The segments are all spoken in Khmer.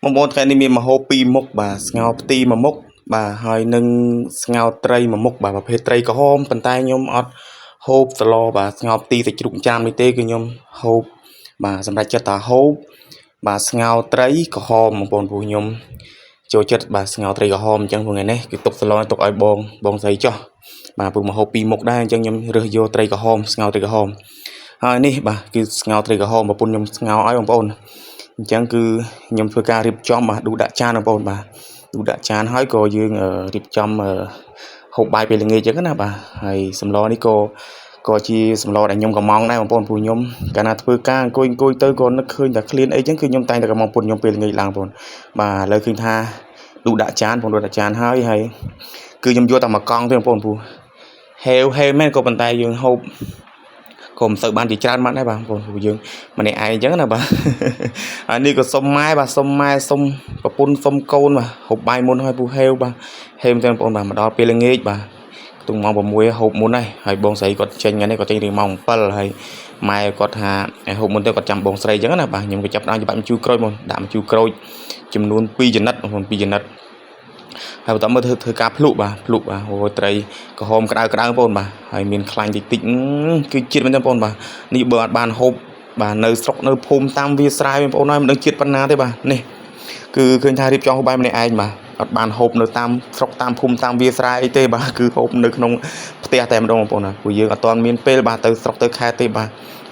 Mong muốnថ្ងៃនេះមានម្ហូបពីរមុខបាទស្ងោរផ្ទីមួយមុខបាទហើយនឹងស្ងោរត្រីមួយមុខបាទប្រភេទត្រីក្រហមប៉ុន្តែខ្ញុំអត់ហូបសឡបាទស្ងោរផ្ទីសាច់ជ្រូកចាមនេះទេគឺខ្ញុំហូបបាទសម្រាប់ចិត្តថាហូបបាទស្ងោរត្រីក្រហមបងប្អូនព្រោះខ្ញុំចូលចិត្តបាទស្ងោរត្រីក្រហមអញ្ចឹងថ្ងៃនេះគឺទុកសឡទុកឲ្យបងស្រីចោះបាទព្រោះម្ហូបពីរមុខដែរអញ្ចឹងខ្ញុំរើសយកត្រីក្រហមស្ងោរត្រីក្រហមហើយនេះបាទគឺស្ងោរត្រីក្រហមប្រពន្ធខ្ញុំស្ងោរឲ្យបងប្អូនអញ្ចឹងគឺខ្ញុំធ្វើការរៀបចំបាទឌូដាក់ចានបងប្អូនបាទឌូដាក់ចានហើយក៏យើងរៀបចំហូបបាយពេលល្ងាចអញ្ចឹងណាបាទហើយសម្លនេះក៏ជាសម្លដែលខ្ញុំកំងដែរបងប្អូនព្រោះខ្ញុំកាលណាធ្វើការអង្គុយទៅក៏នឹកឃើញតែឃ្លានអីអញ្ចឹងគឺខ្ញុំតែងតែកំងពុនខ្ញុំពេលល្ងាចឡើងបងប្អូនបាទឥឡូវឃើញថាឌូដាក់ចានបងឌូដាក់ចានហើយគឺខ្ញុំយកតែមួយកង់ទេបងប្អូនព្រោះហេវមែនក៏ប៉ុន្តែយើងហូបក៏មិនសូវបានជាច្រើនម៉ាត់ដែរបាទបងប្អូនព្រោះយើងម្នាក់ឯងអញ្ចឹងណាបាទហើយនេះក៏សុំម៉ែបាទសុំម៉ែសុំប្រពន្ធសុំកូនបាទហូបបាយមុនហើយព្រោះហេវបាទហេវទាំងបងប្អូនបាទមកដល់ពេលល្ងាចបាទខ្ទង់ម៉ោង6ហូបមុនហើយបងស្រីគាត់ចេញថ្ងៃនេះគាត់ចេញរៀងម៉ោង7ហើយម៉ែគាត់ថាហូបមុនទៅគាត់ចាំបងស្រីអញ្ចឹងណាបាទខ្ញុំក៏ចាប់ដើមច្បាច់ម្ជូរក្រូចមកដាក់ម្ជូរក្រូចចំនួន2ចំណិតបងប្អូន2ចំណិតហើយបន្តមើលធ្វើការភ្លុកបាទអូត្រីក្រហមក្តៅបងប្អូនបាទហើយមានខ្លាញ់តិចគឺជាតិមែនទេបងប្អូនបាទនេះបើអត់បានហូបបាទនៅស្រុកនៅភូមិតាមវាស្រែបងប្អូនហើយមិនដឹងជាតិប៉ុណ្ណាទេបាទនេះគឺឃើញថារៀបចំហូបបាយម្នាក់ឯងបាទអត់បានហូបនៅតាមស្រុកតាមភូមិតាមវាស្រែអីទេបាទគឺហូបនៅក្នុងផ្ទះតែម្ដងបងប្អូនណាព្រោះយើងអត់ទាន់មានពេលបាទទៅស្រុកទៅខេត្តទេបាទ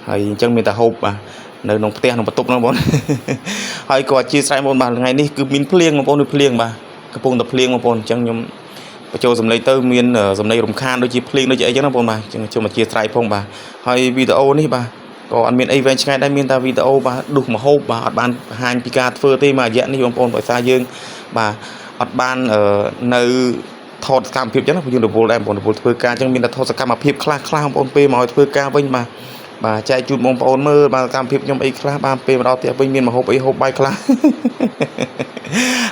ហើយអញ្ចឹងមានតែហូបបាទនៅក្នុងផ្ទះក្នុងបន្ទប់ហ្នឹងបងប្អូនហើយក៏អធិស្ឋានបងប្អូនបាទថ្ងៃនេះគឺមានភ្លៀងបងប្អូនភ្លៀងបាទកំពុងតែភ្លៀងបងប្អូនអញ្ចឹងខ្ញុំបញ្ចូលសំឡេងទៅមានសំឡេងរំខានដូចជាភ្លៀងដូចជាអីចឹងណាបងប្អូនបាទអញ្ចឹងខ្ញុំអធិស្ឋានផងបាទហើយវីដេអូនេះបាទក៏អត់មានអីវែងឆ្ងាយដែរមានតែវីដេអូបាទដុសម្ហូបបាទអត់បានបង្ហាញពីការធ្វើទេមួយរយៈនេះបងប្អូនដោយសារយើងបាទអត់បាននៅថតសកម្មភាពចឹងណាយើងរវល់ដែរបងប្អូនរវល់ធ្វើការចឹងមានតែថតសកម្មភាពខ្លះបងប្អូនពេលមកឲ្យធ្វើការវិញបាទចែកជូនបងប្អូនមើលបាទសកម្មភាពខ្ញុំអីខ្លះបាទពេលមកដល់ផ្ទះវិញមានម្ហូបអីហូបបាយខ្លះ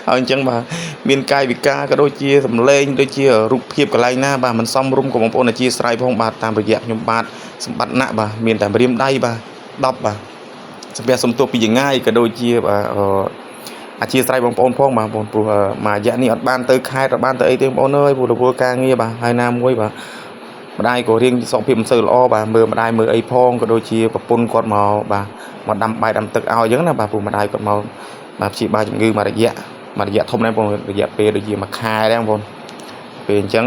ហើយអញ្ចឹងបាទមានកាយវិការក៏ដូចជាសម្លេងដូចជារូបភាពកន្លែងណាបាទមិនសមរម្យក៏បងប្អូនអធិស្ឋានផងបាទតាមរយៈខ្ញុំបាទសម្បត្តិណាក់បាទមានតែម្រាមដៃបាទ10បាទសម្រាប់សំទោសពីចងាយក៏ដូចជាបាទអធិស្ឋានបងប្អូនផងបាទបងព្រោះមួយរយៈនេះអត់បានទៅខេត្តអត់បានទៅអីទេបងប្អូនអើយព្រោះរវល់ការងារបាទហើយណាមួយបាទម្ដាយក៏រៀងសុខភាពមិនសូវល្អបាទមើលម្ដាយមើលអីផងក៏ដូចជាប្រពន្ធគាត់មកបាទមកដាំបាយដាំទឹកឲ្យអញ្ចឹងណាបាទព្រោះម្ដាយគាត់មកបាទព្យាបាលជំងឺមួយរយៈធំដែរបងរយៈពេលដូចជាមួយខែដែរបងប្អូនពេលអញ្ចឹង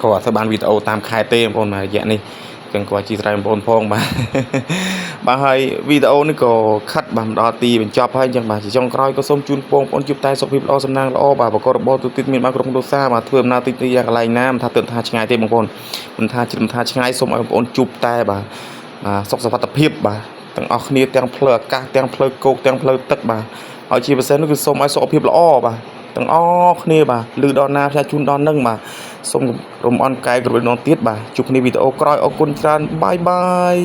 ក៏អត់ទៅបានវីដេអូតាមខែទេបងប្អូនមួយរយៈនេះចឹងក៏ជាស្រ័យបងប្អូនផងបាទបាទហើយវីដេអូនេះក៏ខិតបាទដល់ទីបញ្ចប់ហើយអញ្ចឹងបាទជាចុងក្រោយក៏សូមជូនបងប្អូនជួបតែសុខភាពល្អសំណាងល្អបាទប្រកបរបរទូទៀតមានបានក្រុមគ្រួសារបាទធ្វើដំណើរទីយ៉ាងកន្លែងណាមិនថាទៅថាឆ្ងាយទេបងប្អូនមិនថាជិតមិនថាឆ្ងាយសូមឲ្យបងប្អូនជួបតែបាទសុខសុវត្ថិភាពបាទទាំងអស់គ្នាទាំងផ្លូវអាកាសទាំងផ្លូវគោកទាំងផ្លូវទឹកបាទហើយជាពិសេសនោះគឺសូមឲ្យសុខភាពល្អបាទទាំងអស់គ្នាបាទឮដល់ណាផ្សាយជូនដល់នឹងបាទសូមរំអន់កាយគ្រប់ដងទៀតបាទជួបគ្នាវីដេអូក្រោយអរគុណច្រើនបាយ